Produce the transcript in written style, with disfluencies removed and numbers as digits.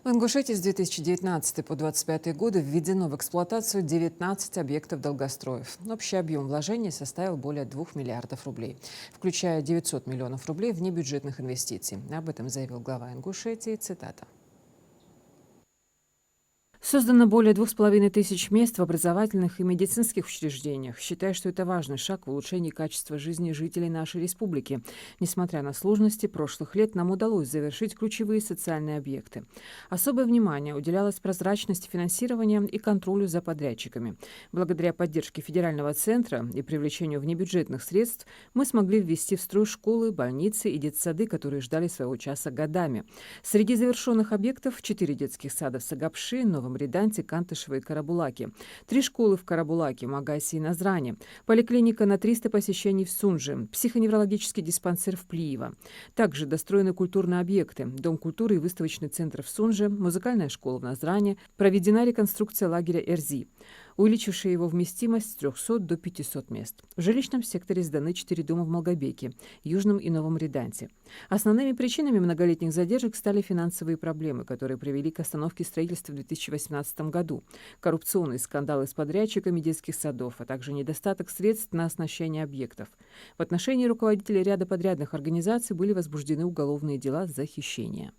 В Ингушетии с 2019 по 2025 годы введено в эксплуатацию 19 объектов долгостроев. Общий объем вложений составил более 2 миллиардов рублей, включая 900 миллионов рублей внебюджетных инвестиций. Об этом заявил глава Ингушетии. Цитата. Создано более 2500 мест в образовательных и медицинских учреждениях. Считаю, что это важный шаг в улучшении качества жизни жителей нашей республики. Несмотря на сложности прошлых лет, нам удалось завершить ключевые социальные объекты. Особое внимание уделялось прозрачности финансирования и контролю за подрядчиками. Благодаря поддержке федерального центра и привлечению внебюджетных средств мы смогли ввести в строй школы, больницы и детсады, которые ждали своего часа годами. Среди завершенных объектов 4 детских сада в Сагапши, Новом Реданте, Кантышево и Карабулаке, 3 школы в Карабулаке, Магасе и Назране, поликлиника на 300 посещений в Сунже, психоневрологический диспансер в Плиево. Также достроены культурные объекты, Дом культуры и выставочный центр в Сунже, музыкальная школа в Назране, проведена реконструкция лагеря Эрзи, увеличившая его вместимость с 300 до 500 мест. В жилищном секторе сданы 4 дома в Малгобеке, Южном и Новом Реданте. Основными причинами многолетних задержек стали финансовые проблемы, которые привели к остановке строительства в 2018 году, коррупционные скандалы с подрядчиками детских садов, а также недостаток средств на оснащение объектов. В отношении руководителей ряда подрядных организаций были возбуждены уголовные дела за хищение.